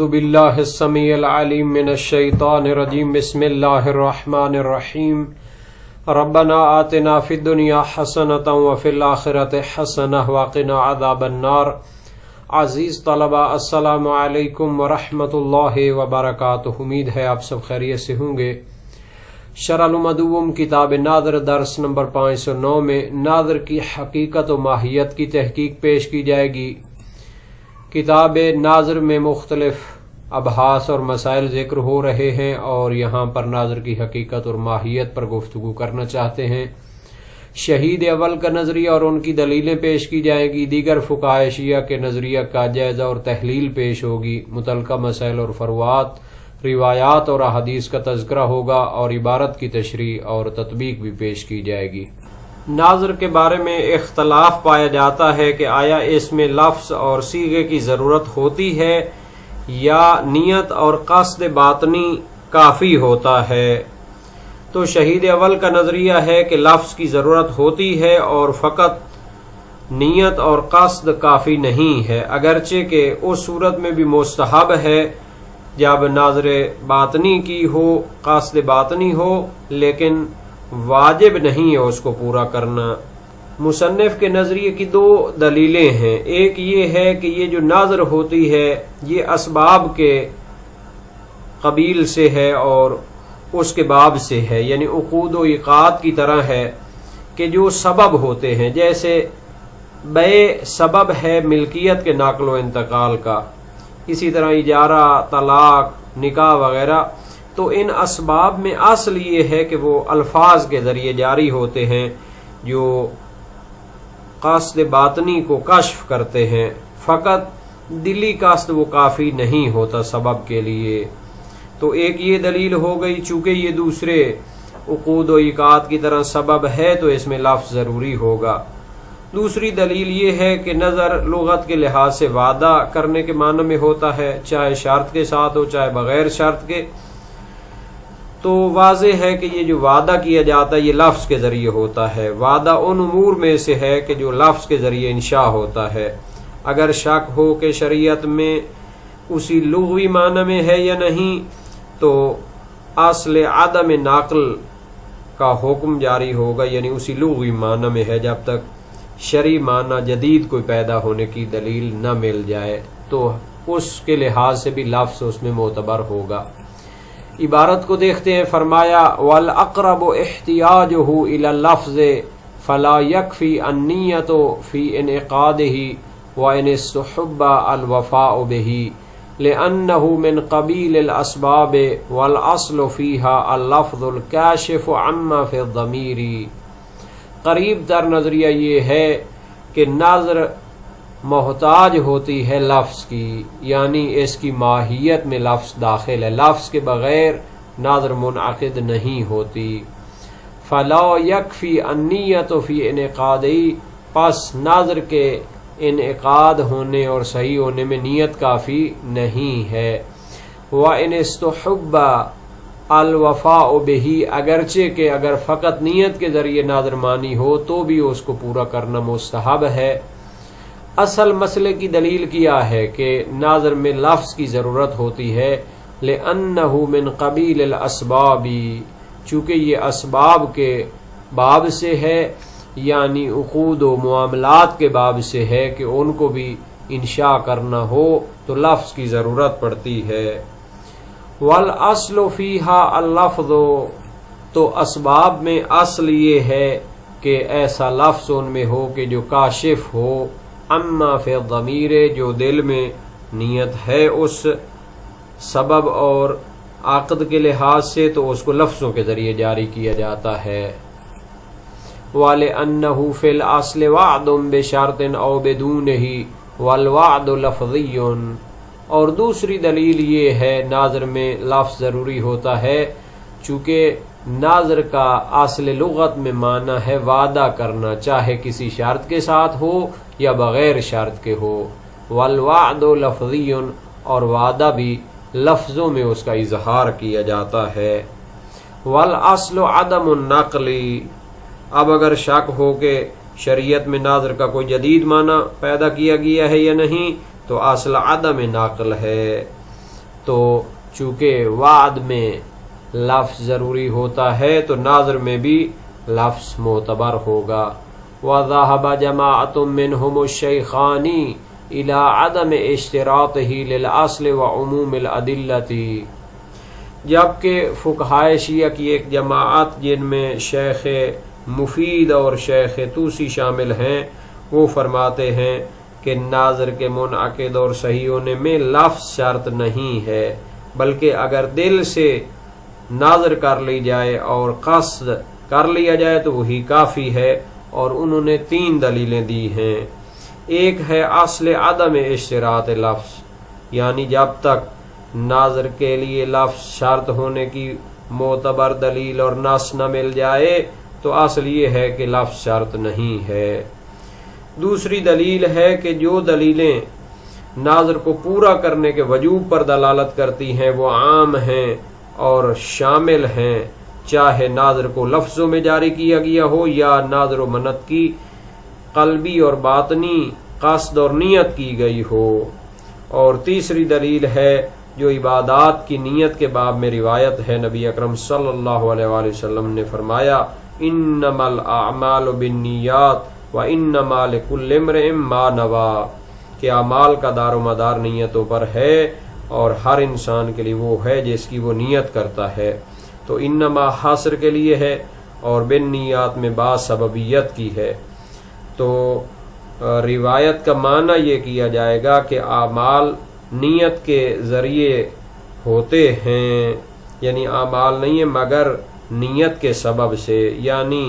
اعوذ باللہ السمیع العلیم من الشیطان الرجیم بسم اللہ الرحمن الرحیم ربنا آتنا فی الدنیا حسنۃ وفی الآخرۃ حسنۃ وقنا عذاب النار۔ عزیز طلبہ السلام علیکم ورحمۃ اللہ وبرکاتہ، امید ہے آپ سب خیریت سے ہوں گے۔ شرح المدوم کتاب ناظر درس نمبر 509 میں ناظر کی حقیقت و ماہیت کی تحقیق پیش کی جائے گی۔ کتاب ناظر میں مختلف ابحاث اور مسائل ذکر ہو رہے ہیں اور یہاں پر ناظر کی حقیقت اور ماہیت پر گفتگو کرنا چاہتے ہیں۔ شہید اول کا نظریہ اور ان کی دلیلیں پیش کی جائیں گی، دیگر فقہائے شیعہ کے نظریہ کا جائزہ اور تحلیل پیش ہوگی، متعلقہ مسائل اور فروعات، روایات اور احادیث کا تذکرہ ہوگا اور عبارت کی تشریح اور تطبیق بھی پیش کی جائے گی۔ ناظر کے بارے میں اختلاف پایا جاتا ہے کہ آیا اس میں لفظ اور صیغے کی ضرورت ہوتی ہے یا نیت اور قصد باطنی کافی ہوتا ہے۔ تو شہید اول کا نظریہ ہے کہ لفظ کی ضرورت ہوتی ہے اور فقط نیت اور قصد کافی نہیں ہے، اگرچہ کہ اس صورت میں بھی مستحب ہے جب ناظر باطنی کی ہو، قصد باطنی ہو، لیکن واجب نہیں ہے اس کو پورا کرنا۔ مصنف کے نظریے کی دو دلیلیں ہیں، ایک یہ ہے کہ یہ جو ناظر ہوتی ہے یہ اسباب کے قبیل سے ہے اور اس کے باب سے ہے، یعنی عقود و عقاد کی طرح ہے کہ جو سبب ہوتے ہیں، جیسے بیع سبب ہے ملکیت کے نقل و انتقال کا، اسی طرح اجارہ، طلاق، نکاح وغیرہ۔ تو ان اسباب میں اصل یہ ہے کہ وہ الفاظ کے ذریعے جاری ہوتے ہیں جو قصد باطنی کو کشف کرتے ہیں، فقط دلی قصد وہ کافی نہیں ہوتا سبب کے لیے۔ تو ایک یہ دلیل ہو گئی، چونکہ یہ دوسرے عقود و عقاد کی طرح سبب ہے تو اس میں لفظ ضروری ہوگا۔ دوسری دلیل یہ ہے کہ نظر لغت کے لحاظ سے وعدہ کرنے کے معنی میں ہوتا ہے، چاہے شرط کے ساتھ ہو چاہے بغیر شرط کے۔ تو واضح ہے کہ یہ جو وعدہ کیا جاتا ہے یہ لفظ کے ذریعے ہوتا ہے۔ وعدہ ان امور میں سے ہے کہ جو لفظ کے ذریعے انشاء ہوتا ہے۔ اگر شک ہو کہ شریعت میں اسی لغوی معنی میں ہے یا نہیں تو اصل عدم نقل کا حکم جاری ہوگا، یعنی اسی لغوی معنی میں ہے جب تک شرعی معنی جدید کوئی پیدا ہونے کی دلیل نہ مل جائے، تو اس کے لحاظ سے بھی لفظ اس میں معتبر ہوگا۔ عبارت کو دیکھتے ہیں، فرمایا وَالْأَقْرَبُ احْتِيَاجُهُ إِلَى اللَّفْظِ فَلَا يَكْفِي النِّيَّةُ فِي انْعِقَادِهِ وَإِنِ اسْتُحِبَّ الْوَفَاءُ بِهِ لِأَنَّهُ مِنْ قَبِيلِ الْأَسْبَابِ وَالْأَصْلُ فِيهَا اللَّفْظُ الْكَاشِفُ عَمَّا فِي الضَّمِيرِ۔ قریب تر نظریہ یہ ہے کہ ناظر محتاج ہوتی ہے لفظ کی، یعنی اس کی ماہیت میں لفظ داخل ہے، لفظ کے بغیر ناظر منعقد نہیں ہوتی۔ فلا یکفی النیت فی انعقادی، پس ناظر کے انعقاد ہونے اور صحیح ہونے میں نیت کافی نہیں ہے۔ وَإِنِ اسْتُحِبَّ الْوَفَاءُ بِهِ، اگرچہ کہ اگر فقط نیت کے ذریعے ناظر مانی ہو تو بھی اس کو پورا کرنا مستحب ہے۔ اصل مسئلے کی دلیل کیا ہے کہ ناظر میں لفظ کی ضرورت ہوتی ہے، لِأَنَّهُ مِنْ قَبِيلِ الْأَسْبَابِ، چونکہ یہ اسباب کے باب سے ہے، یعنی عقود و معاملات کے باب سے ہے کہ ان کو بھی انشاء کرنا ہو تو لفظ کی ضرورت پڑتی ہے۔ وَالْأَصْلُ فِيهَا اللَّفْظُ، تو اسباب میں اصل یہ ہے کہ ایسا لفظ ان میں ہو کہ جو کاشف ہو، اما فی الضمیر، جو دل میں نیت ہے اس سبب اور عقد کے لحاظ سے تو اس کو لفظوں کے ذریعے جاری کیا جاتا ہے۔ وَلِأَنَّهُ فِي الْأَصْلِ وَعْدٌ بِشَرْطٍ أَوْ بِدُونِهِ وَالْوَعْدُ لَفْظِيٌّ، اور دوسری دلیل یہ ہے ناظر میں لفظ ضروری ہوتا ہے چونکہ ناظر کا اصل لغت میں معنی ہے وعدہ کرنا، چاہے کسی شرط کے ساتھ ہو یا بغیر شرط کے ہو۔ والوعد لفظی، اور وعدہ بھی لفظوں میں اس کا اظہار کیا جاتا ہے۔ والاصل عدم النقل، اب اگر شک ہو کہ شریعت میں ناظر کا کوئی جدید معنی پیدا کیا گیا ہے یا نہیں تو اصل عدم نقل ہے۔ تو چونکہ وعد میں لفظ ضروری ہوتا ہے تو ناظر میں بھی لفظ معتبر ہوگا۔ وَذَهَبَ جَمَاعَةٌ مِّنْهُمُ الشَّيْخَانِ إِلَىٰ عَدَمِ اشْتِرَاطِهِ لِلْأَصْلِ وَعُمُومِ الْأَدِلَّةِ، جبکہ فقہائے شیعہ کی ایک جماعت جن میں شیخ مفید اور شیخ طوسی شامل ہیں، وہ فرماتے ہیں کہ ناظر کے منعقد اور صحیح ہونے میں لفظ شرط نہیں ہے، بلکہ اگر دل سے ناظر کر لی جائے اور قصد کر لیا جائے تو وہی کافی ہے۔ اور انہوں نے 3 دلیلیں دی ہیں۔ ایک ہے اصل عدم اشتراط لفظ، یعنی جب تک ناظر کے لیے لفظ شرط ہونے کی معتبر دلیل اور نص نہ مل جائے تو اصل یہ ہے کہ لفظ شرط نہیں ہے۔ دوسری دلیل ہے کہ جو دلیلیں ناظر کو پورا کرنے کے وجوب پر دلالت کرتی ہیں وہ عام ہیں اور شامل ہیں، چاہے ناظر کو لفظوں میں جاری کیا گیا ہو یا ناظر و منت کی قلبی اور باطنی قصد اور نیت کی گئی ہو۔ اور تیسری دلیل ہے جو عبادات کی نیت کے باب میں روایت ہے، نبی اکرم صلی اللہ علیہ وآلہ وسلم نے فرمایا انما الاعمال بالنیات وانما لکل امرئ ما نوی، کہ اعمال کا دار و مدار نیتوں پر ہے اور ہر انسان کے لیے وہ ہے جس کی وہ نیت کرتا ہے۔ تو انما حاصر کے لیے ہے اور بالنیات میں بعض سببیت کی ہے۔ تو روایت کا معنی یہ کیا جائے گا کہ اعمال نیت کے ذریعے ہوتے ہیں، یعنی اعمال نہیں ہے مگر نیت کے سبب سے، یعنی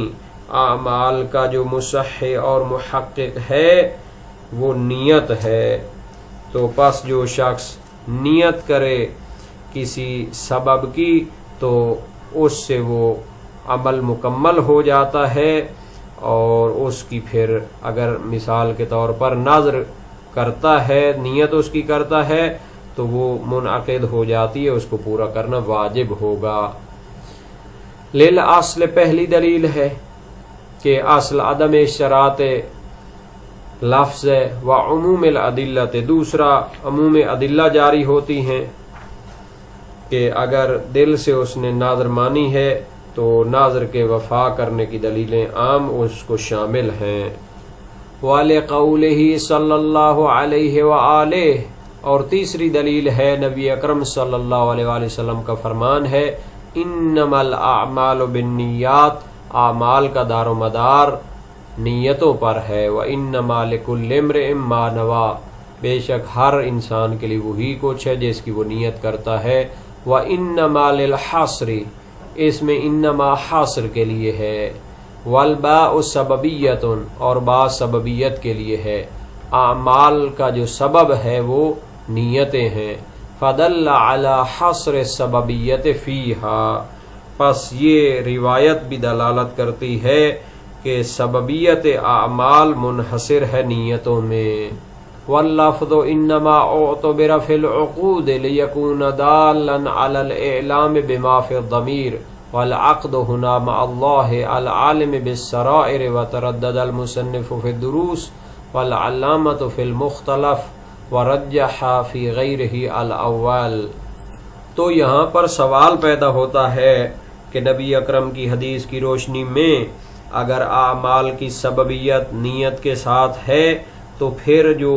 اعمال کا جو مصحح اور محقق ہے وہ نیت ہے۔ تو پس جو شخص نیت کرے کسی سبب کی تو اس سے وہ عمل مکمل ہو جاتا ہے، اور اس کی پھر اگر مثال کے طور پر نظر کرتا ہے، نیت اس کی کرتا ہے تو وہ منعقد ہو جاتی ہے، اس کو پورا کرنا واجب ہوگا۔ للأصل پہلی دلیل ہے کہ اصل عدم اشتراط لفظ ہے، وعموم الادلہ دوسرا عموم ادلہ جاری ہوتی ہیں کہ اگر دل سے اس نے ناظر مانی ہے تو ناظر کے وفا کرنے کی دلیلیں عام اس کو شامل ہیں۔ وَلِقَوْلِهِ صلی اللہ علیہ وآلہ، اور تیسری دلیل ہے نبی اکرم صلی اللہ علیہ وآلہ وسلم کا فرمان ہے انما الاعمال بالنیات، اعمال کا دار و مدار نیتوں پر ہے، وانما لکل امرئ ما نوی، بے شک ہر انسان کے لیے وہی کچھ ہے جس کی وہ نیت کرتا ہے۔ وانما للحصر، اس میں انما حصر کے لیے ہے، والباء سببیت، اور با سببیت کے لیے ہے، اعمال کا جو سبب ہے وہ نیتیں ہیں۔ فدل علی حصر السببیت فیہا، پس یہ روایت بھی دلالت کرتی ہے کہ سببیت اعمال منحصر ہے نیتوں میں۔ واللفظ انما اعتبر فی العقود لیکون دالا علی الاعلام بما فی الضمیر، والعقد هنا مع اللہ العالم بالسرائر، وتردد المصنف فی الدروس والعلامة فی المختلف، ورجح فی غیرہ الاول۔ تو یہاں پر سوال پیدا ہوتا ہے کہ نبی اکرم کی حدیث کی روشنی میں اگر اعمال کی سببیت نیت کے ساتھ ہے تو پھر جو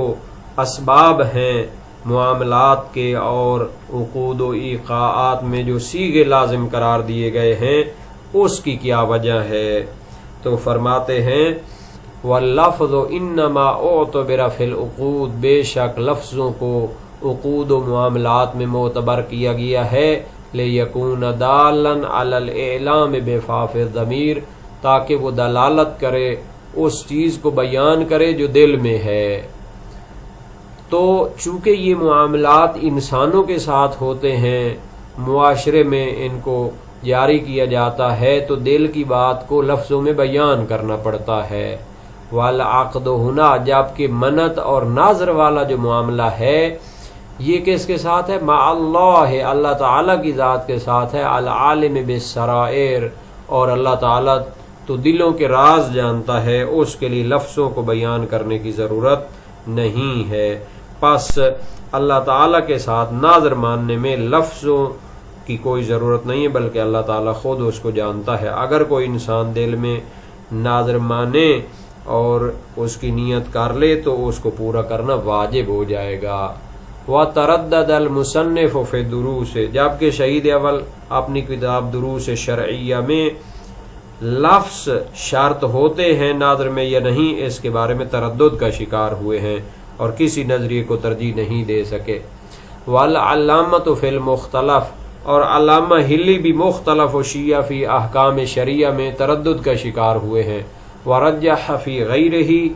اسباب ہیں معاملات کے اور عقود و ایقاعات میں جو صیغے لازم قرار دیے گئے ہیں اس کی کیا وجہ ہے؟ تو فرماتے ہیں واللفظ انما اعتبر فی العقود، بے شک لفظوں کو عقود و معاملات میں معتبر کیا گیا ہے، لیکون دالا علی الاعلام بفاف الضمیر، تاکہ وہ دلالت کرے، اس چیز کو بیان کرے جو دل میں ہے۔ تو چونکہ یہ معاملات انسانوں کے ساتھ ہوتے ہیں، معاشرے میں ان کو جاری کیا جاتا ہے، تو دل کی بات کو لفظوں میں بیان کرنا پڑتا ہے۔ والعقد ہنا، جبکہ منت اور ناظر والا جو معاملہ ہے یہ کس کے ساتھ ہے؟ مع اللہ، اللہ تعالیٰ کی ذات کے ساتھ ہے، العالم بالسرائر، اور اللہ تعالیٰ تو دلوں کے راز جانتا ہے، اس کے لیے لفظوں کو بیان کرنے کی ضرورت نہیں ہے۔ پس اللہ تعالیٰ کے ساتھ ناظر ماننے میں لفظوں کی کوئی ضرورت نہیں ہے، بلکہ اللہ تعالیٰ خود اس کو جانتا ہے۔ اگر کوئی انسان دل میں ناظر مانے اور اس کی نیت کر لے تو اس کو پورا کرنا واجب ہو جائے گا۔ وَتَرَدَّدَ الْمُصَنِّفُ فِي الدُّرُوسِ، جبکہ شہید اول اپنی کتاب دروس شرعیہ میں لفظ شرط ہوتے ہیں ناظر میں یا نہیں، اس کے بارے میں تردد کا شکار ہوئے ہیں اور کسی نظریے کو ترجیح نہیں دے سکے۔ وَالْعَلَّامَةُ فِي الْمُخْتَلَفِ، اور علامہ ہلی بھی مختلف و شیعہ فی احکام شریعہ میں تردد کا شکار ہوئے ہیں۔ وَرَجَّحَ فِي غَيْرِهِ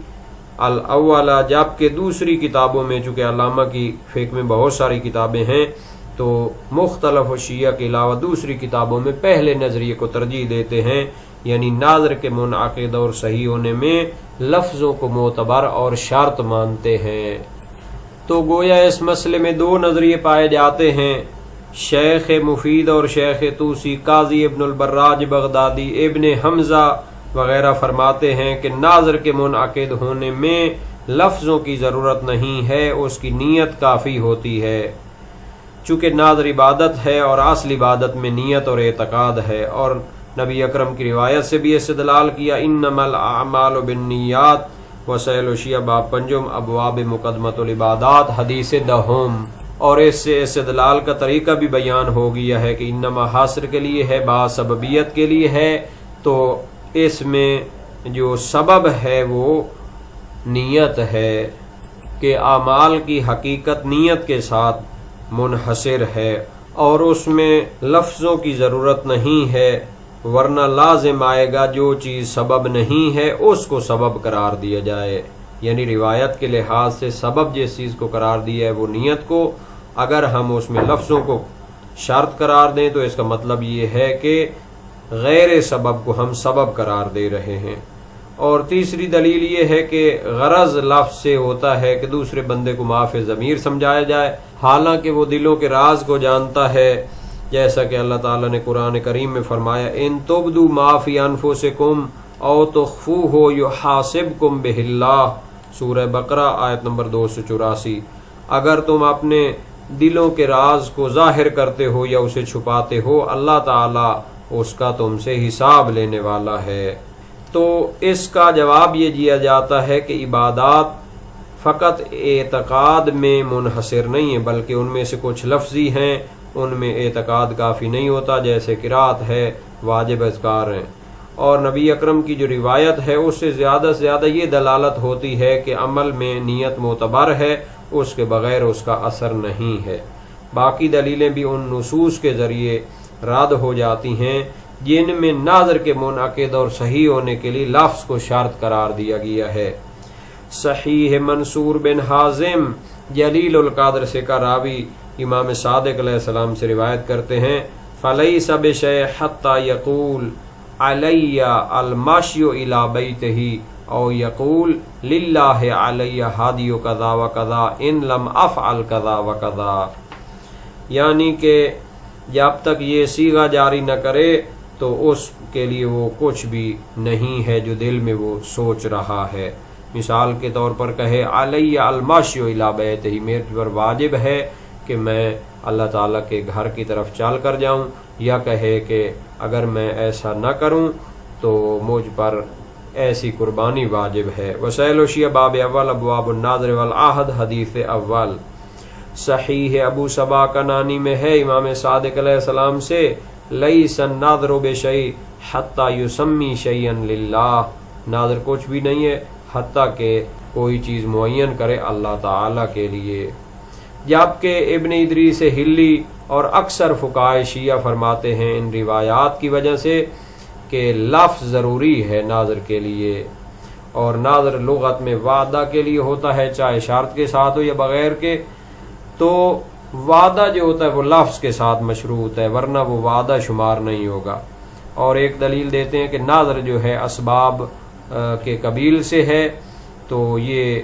الاول، جبکہ دوسری کتابوں میں، چونکہ علامہ کی فقہ میں بہت ساری کتابیں ہیں تو مختلف و شیعہ کے علاوہ دوسری کتابوں میں پہلے نظریے کو ترجیح دیتے ہیں، یعنی ناظر کے منعقد اور صحیح ہونے میں لفظوں کو معتبر اور شرط مانتے ہیں۔ تو گویا اس مسئلے میں دو نظریے پائے جاتے ہیں، شیخ مفید اور شیخ توسی۔ قاضی ابن البراج بغدادی، ابن حمزہ وغیرہ فرماتے ہیں کہ ناظر کے منعقد ہونے میں لفظوں کی ضرورت نہیں ہے، اس کی نیت کافی ہوتی ہے، چونکہ ناظر عبادت ہے اور اصل عبادت میں نیت اور اعتقاد ہے۔ اور نبی اکرم کی روایت سے بھی استدلال کیا، انما الاعمال بالنیات وسائل شیعہ باب پنجم ابواب مقدمۃ العبادات، حدیث دہم۔ اور اس سے استدلال کا طریقہ بھی بیان ہو گیا ہے کہ انما حاصر کے لیے ہے، با سببیت کے لیے ہے، تو اس میں جو سبب ہے وہ نیت ہے کہ اعمال کی حقیقت نیت کے ساتھ منحصر ہے اور اس میں لفظوں کی ضرورت نہیں ہے، ورنہ لازم آئے گا جو چیز سبب نہیں ہے اس کو سبب قرار دیا جائے، یعنی روایت کے لحاظ سے سبب جس چیز کو قرار دیا ہے وہ نیت کو، اگر ہم اس میں لفظوں کو شرط قرار دیں تو اس کا مطلب یہ ہے کہ غیر سبب کو ہم سبب قرار دے رہے ہیں۔ اور تیسری دلیل یہ ہے کہ غرض لفظ سے ہوتا ہے کہ دوسرے بندے کو معاف ضمیر سمجھایا جائے، حالانکہ وہ دلوں کے راز کو جانتا ہے، جیسا کہ اللہ تعالیٰ نے قرآن کریم میں فرمایا، ان تبدوا ما فی انفسکم او تخفوہ یحاسبکم بہ اللہ، سورہ بقرہ آیت نمبر 284۔ اگر تم اپنے دلوں کے راز کو ظاہر کرتے ہو یا اسے چھپاتے ہو، اللہ تعالیٰ اس کا تم سے حساب لینے والا ہے۔ تو اس کا جواب یہ دیا جاتا ہے کہ عبادات فقط اعتقاد میں منحصر نہیں ہے، بلکہ ان میں سے کچھ لفظی ہیں، ان میں اعتقاد کافی نہیں ہوتا، جیسے قرات ہے، واجب اذکار ہیں۔ اور نبی اکرم کی جو روایت ہے اس سے زیادہ سے زیادہ یہ دلالت ہوتی ہے کہ عمل میں نیت معتبر ہے، اس کے بغیر اس کا اثر نہیں ہے۔ باقی دلیلیں بھی ان نصوص کے ذریعے رد ہو جاتی ہیں جن میں ناظر کے منعقد اور صحیح ہونے کے لیے لفظ کو شرط قرار دیا گیا ہے۔ صحیح منصور بن حازم جلیل القدر سے کا راوی امام صادق علیہ السلام سے روایت کرتے ہیں، فَلَيْسَ بِشَيْءٍ حَتَّى يَقُولَ عَلَيَّ الْمَشْيُ إِلَى بَيْتِهِ او یقول للہ علی ہادی کذا و کذا ان لم افعل کذا و کذا، یعنی کہ جب تک یہ صیغہ جاری نہ کرے تو اس کے لیے وہ کچھ بھی نہیں ہے جو دل میں وہ سوچ رہا ہے۔ مثال کے طور پر کہے علی المشی الی بیتہ، میرے پر واجب ہے کہ میں اللہ تعالیٰ کے گھر کی طرف چل کر جاؤں، یا کہے کہ اگر میں ایسا نہ کروں تو مجھ پر ایسی قربانی واجب ہے۔ وسائل شیعہ باب اول ابواب الناظر والعہد حدیث اول۔ صحیح ابو صبا کنانی میں ہے امام صادق علیہ السلام سے، لیس الناظر بشیء حتی یسمی شیئا للہ، ناظر کچھ بھی نہیں ہے حتیٰ کہ کوئی چیز معین کرے اللہ تعالی کے لیے۔ جبکہ ابن ادریس ہلی اور اکثر فقہائے شیعہ فرماتے ہیں ان روایات کی وجہ سے کہ لفظ ضروری ہے ناظر کے لیے، اور ناظر لغت میں وعدہ کے لیے ہوتا ہے، چاہے شرط کے ساتھ ہو یا بغیر کے، تو وعدہ جو ہوتا ہے وہ لفظ کے ساتھ مشروط ہے، ورنہ وہ وعدہ شمار نہیں ہوگا۔ اور ایک دلیل دیتے ہیں کہ ناظر جو ہے اسباب کے قبیل سے ہے، تو یہ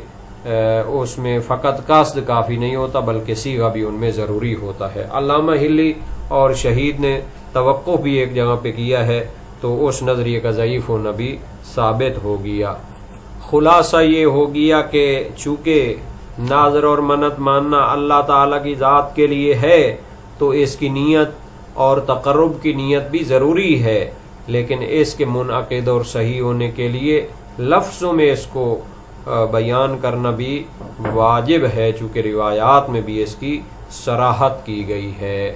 اس میں فقط قصد کافی نہیں ہوتا بلکہ صیغہ بھی ان میں ضروری ہوتا ہے۔ علامہ ہلی اور شہید نے توقف بھی ایک جگہ پہ کیا ہے، تو اس نظریے کا ضعیف ہونا بھی ثابت ہو گیا۔ خلاصہ یہ ہو گیا کہ چونکہ ناظر اور منت ماننا اللہ تعالیٰ کی ذات کے لیے ہے تو اس کی نیت اور تقرب کی نیت بھی ضروری ہے، لیکن اس کے منعقد اور صحیح ہونے کے لیے لفظوں میں اس کو بیان کرنا بھی واجب ہے، چونکہ روایات میں بھی اس کی صراحت کی گئی ہے۔